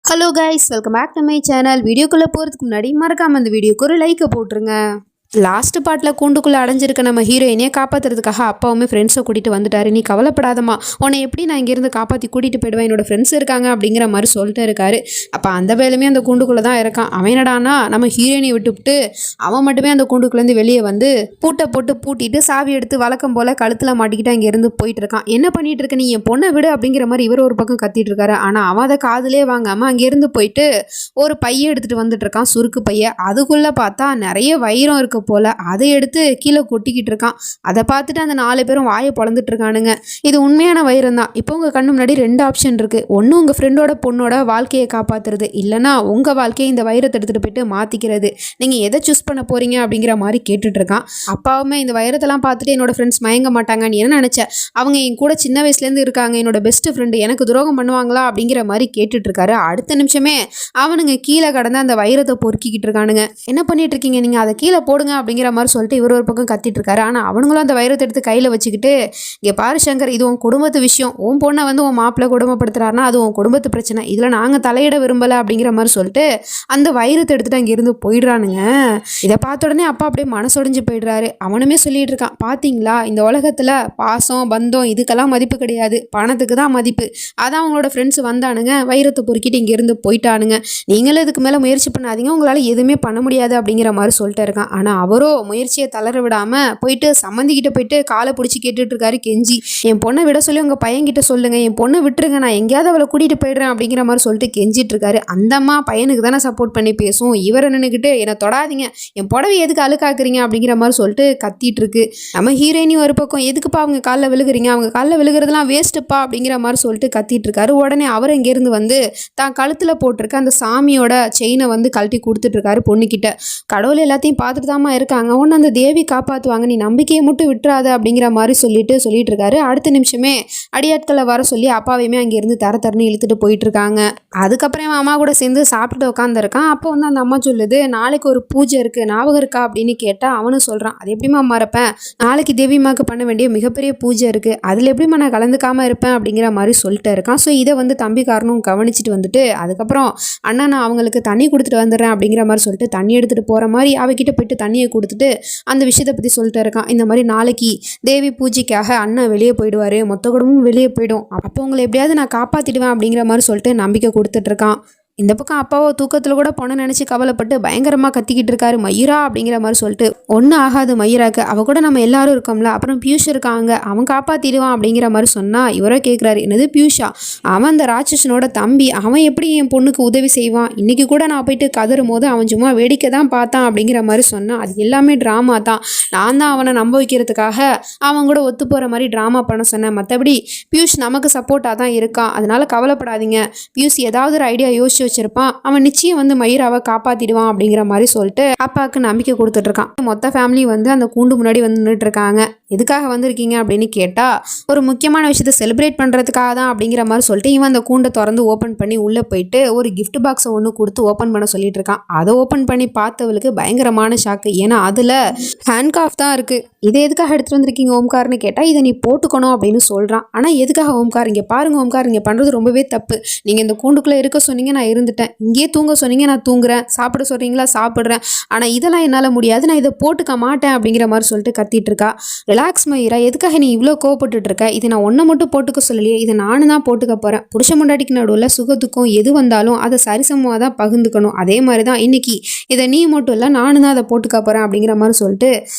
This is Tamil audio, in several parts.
Hello guys, welcome back to my channel. வீடியோக்குள்ளே போகிறதுக்கு முன்னாடி மறக்காமல் அந்த வீடியோக்கு ஒரு லைக்கை போட்டுருங்க. லாஸ்ட் பார்ட்டில் கூண்டுக்குள்ளே அடைஞ்சிருக்க நம்ம ஹீரோயினே காப்பாற்றுறதுக்காக அப்பாவுமே ஃப்ரெண்ட்ஸை கூட்டிகிட்டு வந்துட்டாரு. நீ கவலைப்படாதம்மா, உன்னை எப்படி நான் இங்கேருந்து காப்பாற்றி கூட்டிகிட்டு போயிடுவேன், என்னோட ஃப்ரெண்ட்ஸ் இருக்காங்க அப்படிங்கிற மாதிரி சொல்லிட்டு இருக்காரு. அப்போ அந்த வேலையுமே அந்த கூண்டுக்குள்ளே தான் இருக்கான். அவன் என்னடானா நம்ம ஹீரோயினை விட்டுவிட்டு அவன் மட்டுமே அந்த கூண்டுக்குள்ளேருந்து வெளியே வந்து பூட்டை போட்டு பூட்டிட்டு சாவி எடுத்து வழக்கம் போல் கழுத்தில் மாட்டிக்கிட்டு அங்கேருந்து போயிட்டு இருக்கான். என்ன பண்ணிட்டு இருக்க நீ, என் பொண்ணை விடு அப்படிங்கிற மாதிரி இவர் ஒரு பக்கம் கத்திட்டு இருக்காரு. ஆனால் அவன் அதை காதிலே வாங்காமல் அங்கேருந்து போயிட்டு ஒரு பையை எடுத்துகிட்டு வந்துட்டு இருக்கான், சுருக்கு பையை. அதுக்குள்ளே பார்த்தா நிறைய வைரம் இருக்கு போல. அதை எடுத்து கீழே கொட்டிக்கிட்டு இருக்கான். அதை பார்த்துட்டு அந்த 4 பேரும் வாயை பொழந்துட்டு இருக்கானுங்க. இது உண்மையான வைரம் தான். இப்போ உங்கள் கண்ணு முன்னாடி 2 ஆப்ஷன் இருக்குது. ஒன்று உங்கள் ஃப்ரெண்டோட பொண்ணோட வாழ்க்கையை காப்பாற்றுறது, இல்லைனா உங்கள் வாழ்க்கையை இந்த வைரத்தை எடுத்துகிட்டு போயிட்டு மாற்றிக்கிறது. நீங்கள் எதை சூஸ் பண்ண போகிறீங்க அப்படிங்கிற மாதிரி கேட்டுட்டு இருக்கான். அப்பாவுமே இந்த வைரத்தெல்லாம் பார்த்துட்டு என்னோட ஃப்ரெண்ட்ஸ் மயங்க மாட்டாங்க, நீ என்ன நினச்ச, அவங்க என் கூட சின்ன வயசுலேருந்து இருக்காங்க, என்னோட பெஸ்ட் ஃப்ரெண்டு, எனக்கு துரோகம் பண்ணுவாங்களா அப்படிங்கிற மாதிரி கேட்டுட்டு இருக்காரு. அடுத்த நிமிஷமே அவனுங்க கீழே கடந்து அந்த வைரத்தை பொறுக்கிக்கிட்டு இருக்கானுங்க. என்ன பண்ணிட்டு இருக்கீங்க நீங்கள், அதை கீழே போடுங்க அப்படிங்கிற மாதிரி சொல்லிட்டு இவர் ஒரு பக்கம் கத்திட்டு இருக்காரு. ஆனால் அவனுங்களும் அந்த வைரத்தை எடுத்து கையில் வச்சுக்கிட்டு, இங்கே பாரு சங்கர், இது உன் குடும்பத்து விஷயம், உன் பொண்ணை வந்து உன் மாப்பிள்ளை குடும்பப்படுத்துறாருன்னா அது உன் குடும்பத்து பிரச்சனை, இதில் நாங்கள் தலையிட விரும்பலை அப்படிங்கிற மாதிரி சொல்லிட்டு அந்த வைரத்தை எடுத்துகிட்டு அங்கேருந்து போயிடுறானுங்க. இதை பார்த்த உடனே அப்பா அப்படியே மனசொடைஞ்சு போயிடுறாரு. அவனுமே சொல்லிட்டு இருக்கான், பார்த்தீங்களா இந்த உலகத்தில் பாசம் பந்தம் இதுக்கெல்லாம் மதிப்பு கிடையாது, பணத்துக்கு தான் மதிப்பு. அதான் அவங்களோட ஃப்ரெண்ட்ஸ் வந்தானுங்க, வைரத்தை பொறுக்கிட்டு இங்கேருந்து போயிட்டானுங்க. நீங்களும் இதுக்கு மேலே முயற்சி பண்ணாதீங்க, உங்களால் எதுவுமே பண்ண முடியாது அப்படிங்கிற மாதிரி சொல்லிட்டு இருக்கான். ஆனால் அவரோ முயற்சியை தளர விடாமல் போயிட்டு சம்மந்திக்கிட்ட போயிட்டு காலை பிடிச்சி கேட்டுட்டு இருக்காரு கெஞ்சி, என் பொண்ணை விட சொல்லி உங்கள் பையன்கிட்ட சொல்லுங்கள், என் பொண்ணை விட்டுருங்க, நான் எங்கேயாவது அவளை கூட்டிகிட்டு போயிடுறேன் அப்படிங்கிற மாதிரி சொல்லிட்டு கெஞ்சிட்டு இருக்காரு. அந்த அம்மா பையனுக்கு தானே சப்போர்ட் பண்ணி பேசும், இவரை நின்றுக்கிட்டு என்னை தொடாதீங்க, என் புடவை எதுக்கு அழுக்காக்குறீங்க அப்படிங்கிற மாதிரி சொல்லிட்டு கத்திட்டு இருக்கு. நம்ம ஹீரோயினி ஒரு பக்கம், எதுக்குப்பா அவங்க காலில் விழுகிறீங்க, அவங்க காலில் விழுகிறதுலாம் வேஸ்ட்டுப்பா அப்படிங்கிற மாதிரி சொல்லிட்டு கத்திட்டு இருக்காரு. உடனே அவர் இங்கேருந்து வந்து தான் கழுத்தில் போட்டிருக்க அந்த சாமியோட செயினை வந்து கழட்டி கொடுத்துட்டு இருக்காரு பொண்ணுக்கிட்ட. கடவுள் எல்லாத்தையும் பார்த்துட்டு தாமா இருக்காங்க, ஒன்று அந்த தேவி காப்பாற்றுவாங்க, நீ நம்பிக்கையை மட்டும் விட்டுறாத அப்படிங்கிற மாதிரி சொல்லிட்டு இருக்காரு. அடுத்த நிமிஷமே அடியாட்களை வர சொல்லி அப்பாவையுமே அங்கேருந்து தரன்னு இழுத்துட்டு போயிட்டு இருக்காங்க. அதுக்கப்புறம் அம்மா கூட சேர்ந்து சாப்பிட்டுட்டு உட்காந்துருக்கான். அப்போ வந்து அந்த அம்மா சொல்லுது, நாளைக்கு ஒரு பூஜை இருக்கு, ஞாபகம் இருக்கா அப்படின்னு கேட்டால் அவனும் சொல்கிறான், அது எப்படிமா மறப்பேன், நாளைக்கு தேவிமாக்கு பண்ண வேண்டிய மிகப்பெரிய பூஜை இருக்கு, அதில் எப்படிமா நான் கலந்துக்காம இருப்பேன் அப்படிங்கிற மாதிரி சொல்லிட்டு இருக்கான். ஸோ இதை வந்து தம்பிக்காரனும் கவனிச்சுட்டு வந்துட்டு அதுக்கப்புறம் அண்ணா நான் அவங்களுக்கு தண்ணி கொடுத்துட்டு வந்துடுறேன் அப்படிங்கிற மாதிரி சொல்லிட்டு தண்ணி எடுத்துகிட்டு போகிற மாதிரி அவகிட்ட போயிட்டு தண்ணியை கொடுத்துட்டு அந்த விஷயத்தை பற்றி சொல்லிட்டு இருக்கான். இந்த மாதிரி நாளைக்கு தேவி பூஜைக்காக அண்ணன் வெளியே போயிடுவார், மொத்த குடும்பமும் வெளியே போயிடும், அப்போ உங்களை எப்படியாவது நான் காப்பாற்றிடுவேன் அப்படிங்கிற மாதிரி சொல்லிட்டு நம்பிக்கை கொடுத்துட்ருக்கான். இந்த பக்கம் அப்பாவோ தூக்கத்தில் கூட பொண்ணை நினச்சி கவலைப்பட்டு பயங்கரமாக கத்திக்கிட்டு இருக்காரு, மயிரா அப்படிங்கிற மாதிரி சொல்லிட்டு. ஒன்றும் ஆகாது மயிராக்கு, அவ கூட நம்ம எல்லாரும் இருக்கோம்ல, அப்புறம் பியூஷ் இருக்காங்க, அவன் காப்பாற்றிடுவான் அப்படிங்கிற மாதிரி சொன்னால் இவரோ கேட்குறாரு, என்னது பியூஷா, அவன் அந்த ராட்சசனோட தம்பி, அவன் எப்படி என் பொண்ணுக்கு உதவி செய்வான், இன்றைக்கி கூட நான் போயிட்டு கதறும் போது அவன் சும்மா வேடிக்கை தான் பார்த்தான் அப்படிங்கிற மாதிரி சொன்னான், அது எல்லாமே ட்ராமா தான், நான் தான் அவனை நம்ப வைக்கிறதுக்காக அவன் கூட ஒத்து போகிற மாதிரி ட்ராமா பண்ண சொன்னேன், மற்றபடி பியூஷ் நமக்கு சப்போர்ட்டாக தான் இருக்கான், அதனால் கவலைப்படாதீங்க, பியூஷ் ஏதாவது ஒரு ஐடியா யோசிச்சு வச்சிருப்பான், அவன் நிச்சயம் வந்து மயிராவை காப்பாத்திடுவான் அப்படிங்கிற மாதிரி சொல்லிட்டு அப்பாவுக்கு நம்பிக்கை கொடுத்துட்டு இருக்கான். மொத்த ஃபேமிலி வந்து அந்த கூண்டு முன்னாடி வந்து நின்றுட்டு இருக்காங்க. எதுக்காக வந்திருக்கீங்க அப்படின்னு கேட்டால் ஒரு முக்கியமான விஷயத்தை செலிப்ரேட் பண்ணுறதுக்காக தான் அப்படிங்கிற மாதிரி சொல்லிட்டு இவன் அந்த கூண்டை திறந்து ஓப்பன் பண்ணி உள்ளே போயிட்டு ஒரு கிஃப்ட் பாக்ஸை ஒன்று கொடுத்து ஓப்பன் பண்ண சொல்லிட்டு இருக்கான். அதை ஓப்பன் பண்ணி பார்த்தவளுக்கு பயங்கரமான ஷாக்கு, ஏன்னா அதில் ஹேண்ட்காஃப் தான் இருக்குது. இதை எதுக்காக எடுத்துகிட்டு வந்திருக்கீங்க ஓம்கார்னு கேட்டால் இதை நீ போட்டுக்கணும் அப்படின்னு சொல்கிறான். ஆனால் எதுக்காக ஓம்கார், இங்கே பாருங்கள் ஓம்கார், இங்கே பண்ணுறது ரொம்பவே தப்பு, நீங்கள் இந்த கூண்டுக்குள்ளே இருக்க சொன்னீங்க, நான் இருந்துட்டேன், இங்கேயே தூங்க சொன்னீங்க, நான் தூங்குறேன், சாப்பிட சொல்கிறீங்களா சாப்பிட்றேன், ஆனால் இதெல்லாம் என்னால் முடியாது, நான் இதை போட்டுக்க மாட்டேன் அப்படிங்கிற மாதிரி சொல்லிட்டு கத்திட்டு இருக்கா. ரிலாக்ஸ் மயிரா, எதுக்காக நீ இவ்வளோ கோவப்பட்டுட்டு இருக்க, இதை நான் ஒன்றை மட்டும் போட்டுக்க சொல்லலையே, இதை நானும் தான் போட்டுக்க போகிறேன், புருஷ முண்டாட்டிக்கு நடுவில் சுகத்துக்கும் எது வந்தாலும் அதை சரிசமமாக தான் பகிர்ந்துக்கணும், அதே மாதிரி தான் இன்னைக்கு இதை நீ மட்டும் இல்லை நானும் தான் அதை போட்டுக்க போகிறேன் அப்படிங்கிற மாதிரி சொல்லிட்டு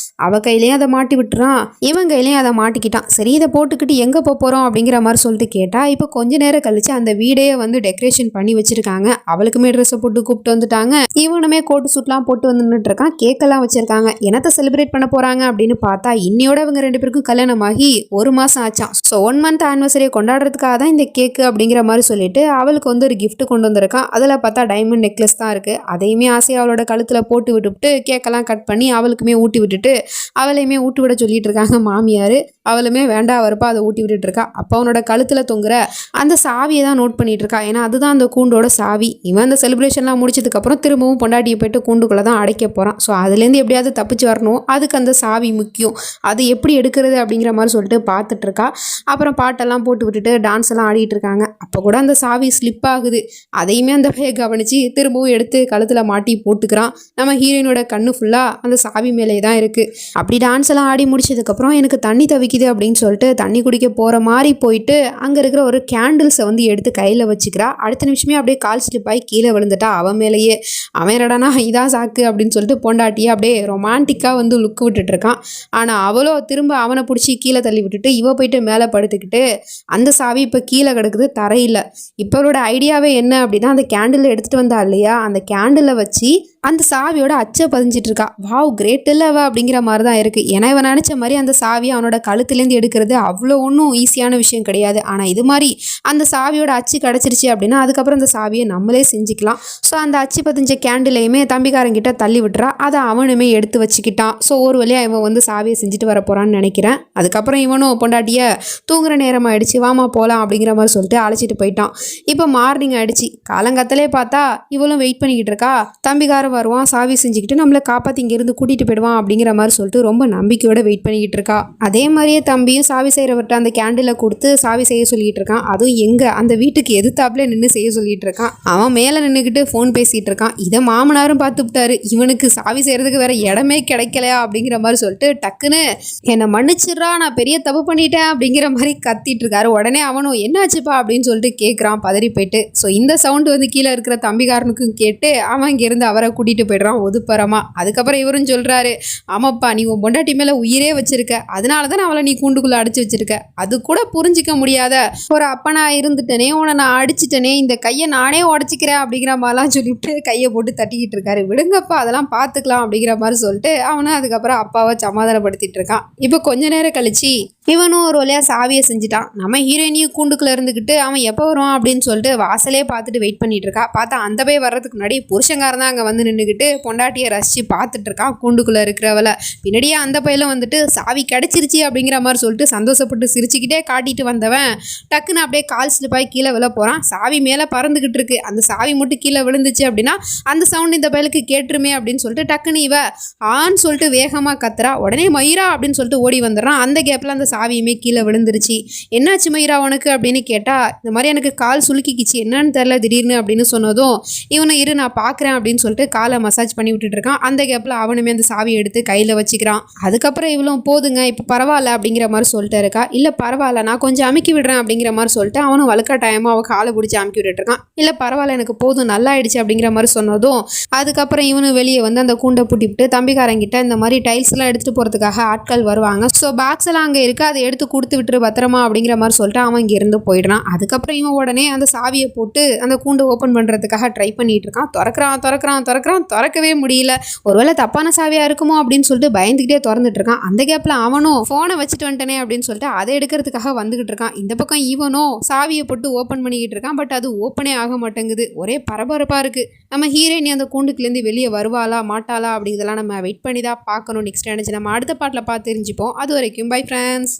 அவள் கையிலையும் அதை மாட்டி விட்டுறான், இவன் கையிலையும் அதை மாட்டிக்கிட்டான். சரி இதை போட்டுக்கிட்டு எங்கே போகிறோம் அப்படிங்கிற மாதிரி சொல்லிட்டு கேட்டால் இப்போ கொஞ்ச நேரம் கழிச்சு அந்த வீடையே வந்து டெக்கரேஷன் பண்ணி வச்சுருக்காங்க. அவளுக்குமே ட்ரெஸ்ஸை போட்டு கூப்பிட்டு வந்துட்டாங்க, இவனுமே கோட்டு சூட்லாம் போட்டு வந்து நின்றுட்டு இருக்கான், கேக்கெல்லாம் வச்சுருக்காங்க. என்னத்தை செலிப்ரேட் பண்ண போகிறாங்க அப்படின்னு பார்த்தா இன்னையோட அவங்க 2 பேருக்கும் கல்யாணமாகி 1 மாதம் ஆச்சான். ஸோ 1 மந்த் ஆனிவர்சரியை கொண்டாடுறதுக்காக தான் இந்த கேக்கு அப்படிங்கிற மாதிரி சொல்லிட்டு அவளுக்கு வந்து ஒரு கிஃப்ட் கொண்டு வந்திருக்கான். அதில் பார்த்தா டைமண்ட் நெக்லஸ் தான் இருக்குது. அதையுமே ஆசையாக அவளோட கழுத்தில் போட்டு விட்டுவிட்டு கேக்கெல்லாம் கட் பண்ணி அவளுக்குமே ஊட்டி விட்டுட்டு அவளையுமே ஊட்டி விட சொல்லிட்டு இருக்காங்க மாமியார். அவளுமே வேண்டாம் வரப்பா அதை ஊட்டி விட்டுட்டு இருக்கா. அப்போ அவனோட கழுத்தில் தொங்குற அந்த சாவியை தான் நோட் பண்ணிட்டு இருக்கா, ஏன்னா அதுதான் அந்த கூண்டோட சாவி. சாவி. இவன் அந்த செலிப்ரேஷன்லாம் முடிச்சதுக்கப்புறம் திரும்பவும் பொண்டாட்டியை போயிட்டு கூண்டுக்குள்ளே தான் அடைக்க போகிறான். ஸோ அதுலேருந்து எப்படியாவது தப்பிச்சு வரணும், அதுக்கு அந்த சாவி முக்கியம். அது எப்படி எடுக்கிறது அப்படிங்கிற மாதிரி சொல்லிட்டு பார்த்துட்ருக்கா. அப்புறம் பாட்டெல்லாம் போட்டு விட்டுட்டு டான்ஸ் எல்லாம் ஆடிட்டு இருக்காங்க. அப்போ கூட அந்த சாவி ஸ்லிப் ஆகுது. அதையுமே அந்த பையன் கவனித்து திரும்பவும் எடுத்து கழுத்தில் மாட்டி போட்டுக்கிறான். நம்ம ஹீரோயினோட கண்ணு ஃபுல்லாக அந்த சாவி மேலே தான் இருக்குது. அப்படி டான்ஸ் எல்லாம் ஆடி முடிச்சதுக்கப்புறம் எனக்கு தண்ணி தவிக்குது அப்படின்னு சொல்லிட்டு தண்ணி குடிக்க போகிற மாதிரி போயிட்டு அங்கே இருக்கிற ஒரு கேண்டில்ஸை வந்து எடுத்து கையில் வச்சுக்கிறா. அடுத்த நிமிஷமே அப்படியே கால் ஸ்லிப் ஆகி கீழே விழுந்துட்டா அவன் மேலேயே. அவன் என்னடானா இதான் சாக்கு அப்படின்னு சொல்லிட்டு பொண்டாட்டியை அப்படியே ரொமான்டிக்காக வந்து லுக் விட்டுட்டு இருக்கான். ஆனால் அவளோ திரும்ப அவனை பிடிச்சி கீழே தள்ளி விட்டுட்டு இவ போயிட்டு மேலே படுத்துக்கிட்டு அந்த சாவி இப்போ கீழே கிடக்குது, தரையில். இப்போ அவளோட ஐடியாவே என்ன அப்படின்னா, அந்த கேண்டில் எடுத்துகிட்டு வந்தா இல்லையா, அந்த கேண்டிலை வச்சு அந்த சாவியோட அச்சை பதிஞ்சிட்டு இருக்கா. வாவ் கிரேட் இல்லை அவ அப்படிங்கிற மாதிரி தான் இருக்குது. ஏன்னா இவன் நினச்ச மாதிரி அந்த சாவியை அவனோட கழுத்துலேருந்து எடுக்கிறது அவ்வளோ ஒன்றும் ஈஸியான விஷயம் கிடையாது. ஆனால் இது மாதிரி அந்த சாவியோட அச்சு கிடச்சிருச்சு அப்படின்னா அதுக்கப்புறம் அந்த சாவியை நம்மளே செஞ்சுக்கலாம். ஸோ அந்த அச்சு பதிஞ்ச கேண்டிலையுமே தம்பிக்காரங்கிட்ட தள்ளி விட்டுறா. அதை அவனுமே எடுத்து வச்சுக்கிட்டான். ஸோ ஒரு வழியாக இவன் வந்து சாவியை செஞ்சுட்டு வர போகிறான்னு நினைக்கிறேன். அதுக்கப்புறம் இவனும் பொண்டாட்டியை தூங்குற நேரம் ஆயிடுச்சு, வாமா போகலாம் அப்படிங்கிற மாதிரி சொல்லிட்டு அழைச்சிட்டு போயிட்டான். இப்போ மார்னிங் ஆயிடுச்சு. காலங்காத்தாலே பார்த்தா இவளும் வெயிட் பண்ணிக்கிட்டு இருக்கா. தம்பிக்காரன் வருவான், சாவி செஞ்சுக்கிட்டு நம்மளை காப்பாற்றி இங்கேருந்து கூட்டிகிட்டு போயிடுவான் அப்படிங்கிற மாதிரி சொல்லிட்டு ரொம்ப நம்பிக்கையோட வெயிட் பண்ணிக்கிட்டு இருக்கா. அதே மாதிரியே தம்பியும் சாவி செய்கிறவர்கிட்ட அந்த கேண்டிலை கொடுத்து சாவி செய்ய சொல்லிட்டு இருக்கான். அதுவும் எங்கே அந்த வீட்டுக்கு எதிர்த்தாப்புல நின்று செய்ய சொல்லிட்டு இருக்கான். அவன் மேலே நின்றுக்கிட்டு ஃபோன் பேசிகிட்டு இருக்கான். இதை மாமனாரும் பார்த்துவிட்டாரு. இவனுக்கு சாவி செய்கிறதுக்கு வேற இடமே கிடைக்கலையா அப்படிங்கிற மாதிரி சொல்லிட்டு டக்குன்னு என்னை மன்னிச்சிடுறா, நான் பெரிய தப்பு பண்ணிட்டேன் அப்படிங்கிற மாதிரி கத்திட்டு இருக்காரு. உடனே அவனும் என்னாச்சுப்பா அப்படின்னு சொல்லிட்டு கேட்குறான் பதறி போயிட்டு. ஸோ இந்த சவுண்டு வந்து கீழே இருக்கிற தம்பிக்காரனுக்கும் கேட்டு அவன் இங்கேருந்து அவரை கூட்டிகிட்டு போய்ட்றான் ஒதுப்பறமா. அதுக்கப்புறம் இவரும் சொல்கிறாரு, ஆமாப்பா நீ உன் பொண்டாட்டி மேலே உயிரே வச்சிருக்க, அதனால தான் அவளை நீ கூண்டுக்குள்ளே அடிச்சு வச்சிருக்க. அது கூட புரிஞ்சிக்க முடியாத ஒரு அப்பனா இருந்துட்டனே, உன்னை நான் அடிச்சிட்டனே, இந்த கையை நானே உடச்சிக்கிறேன் அப்படிங்கிற மாதிரிலாம் சொல்லிவிட்டு கையை போட்டு தட்டிக்கிட்டு இருக்காரு. விடுங்கப்பா அதெல்லாம் பார்த்துக்கலாம் அப்படிங்கிற மாதிரி சொல்லிட்டு அவனும் அதுக்கப்புறம் அப்பாவை சமாதானப்படுத்திட்டு இருக்கான். இப்போ கொஞ்ச நேரம் கழிச்சு இவனும் ஒரு வழியாக சாவியை செஞ்சுட்டான். நம்ம ஹீரோயினியும் கூண்டுக்குள்ளே இருந்துக்கிட்டு அவன் எப்போ வருவான் அப்படின்னு சொல்லிட்டு வாசலே பார்த்துட்டு வெயிட் பண்ணிட்டு இருக்கா. பார்த்தா அந்த போய் வர்றதுக்கு முன்னாடி புருஷங்காரன் தான் அங்கே வந்து நின்றுக்கிட்டு பொண்டாட்டியை ரசித்து பார்த்துட்டு இருக்கான் கூண்டுக்குள்ளே இருக்கிறவளை. பின்னாடியே அந்த பையில வந்துட்டு சாவி கிடச்சிருச்சு அப்படிங்கிற மாதிரி சொல்லிட்டு சந்தோஷப்பட்டு சிரிச்சுக்கிட்டே காட்டிட்டு வந்தவன் டக்குன்னு அப்படியே கால் ஸ்லிப்பாகி கீழே விழ போகிறான். சாவி மேலே பறந்துக்கிட்டு இருக்கு. அந்த சாவி மட்டும் கீழே விழுந்துச்சு அப்படின்னா அந்த சவுண்ட் இந்த பையலுக்கு கேட்டுருமே அப்படின்னு சொல்லிட்டு டக்குன்னு இவ ஆன்னு சொல்லிட்டு வேகமாக கத்துறா. உடனே மயிரா அப்படின்னு சொல்லிட்டு ஓடி வந்துடுறான். அந்த கேப்பில் அந்த சாவியுமே கீழே விழுந்துருச்சு. என்னாச்சு மயிரா உனக்கு அப்படின்னு கேட்டால் இந்த மாதிரி எனக்கு கால் சுலுக்கிக்கிச்சு, என்னன்னு தெரில திடீர்னு அப்படின்னு சொன்னதும் இவனை இரு நான் பார்க்குறேன் அப்படின்னு சொல்லிட்டு காலை மசாஜ் பண்ணி விட்டுட்டு இருக்கான். அந்த கேப்பில் அவனுமே அந்த சாவியை எடுத்து கையில் வச்சுக்கிறான். அதுக்கப்புறம் இவளும் போதுங்க இப்போ பரவாயில்ல அப்படிங்கிற மாதிரி சொல்லிட்டு இருக்கா. இல்லை பரவாயில்ல நான் கொஞ்சம் அமுக்கி விடுறேன் அப்படிங்கிற மாதிரி சொல்லிட்டு அவனும் வழுக்க டைமாக அவன் காலை பிடிச்சி அமுக்கி விட்டுட்டு இருக்கான். இல்லை பரவாயில்ல எனக்கு போதும் நல்லா ஆயிடுச்சு அப்படிங்கிற மாதிரி சொன்னதும் அதுக்கப்புறம் இவனு வெளியே வந்து அந்த கூண்டை பூட்டிவிட்டு தம்பிக்காரங்கிட்ட இந்த மாதிரி டைல்ஸ் எல்லாம் எடுத்துகிட்டு போகிறதுக்காக ஆட்கள் வருவாங்க, ஸோ பாக்ஸ் எல்லாம் அங்கே இருக்குது, அதை எடுத்து கொடுத்து விட்டுரு பத்திரமா அப்படிங்கிற மாதிரி சொல்லிட்டு அவன் இங்கேருந்து போயிடுறான். அதுக்கப்புறம் இவன் உடனே அந்த சாவியை போட்டு அந்த கூண்டை ஓப்பன் பண்ணுறதுக்காக ட்ரை பண்ணிட்டு இருக்கான். திறக்கவே முடியல. ஒருவேளை தப்பான சாவியாக இருக்குமோ அப்படின்னு சொல்லிட்டு பயந்துக்கிட்டே திறந்துட்டு இருக்கான். அந்த கேப்பில் அவனும் ஃபோனை வச்சுட்டு வந்துட்டனே அப்படின்னு சொல்லிட்டு அதை எடுக்கிறதுக்காக வந்துகிட்டு இருக்கான். இந்த பக்கம் இவனும் சாவியை போட்டு ஓப்பன் பண்ணிக்கிட்டு இருக்கான். பட் அது ஓப்பனே ஆக மாட்டேங்குது. ஒரே பரபரப்பாக இருக்குது. நம்ம ஹீரோயினி அந்த கூண்டுக்குலேருந்து வெளியே வருவாளா மாட்டாளா அப்படிங்கிறதெல்லாம் நம்ம வெயிட் பண்ணி தான் பார்க்கணும். நெக்ஸ்ட் நினச்சி நம்ம அடுத்த பாட்டில் பார்த்து தெரிஞ்சுப்போம். அது வரைக்கும் பை ஃப்ரெண்ட்ஸ்.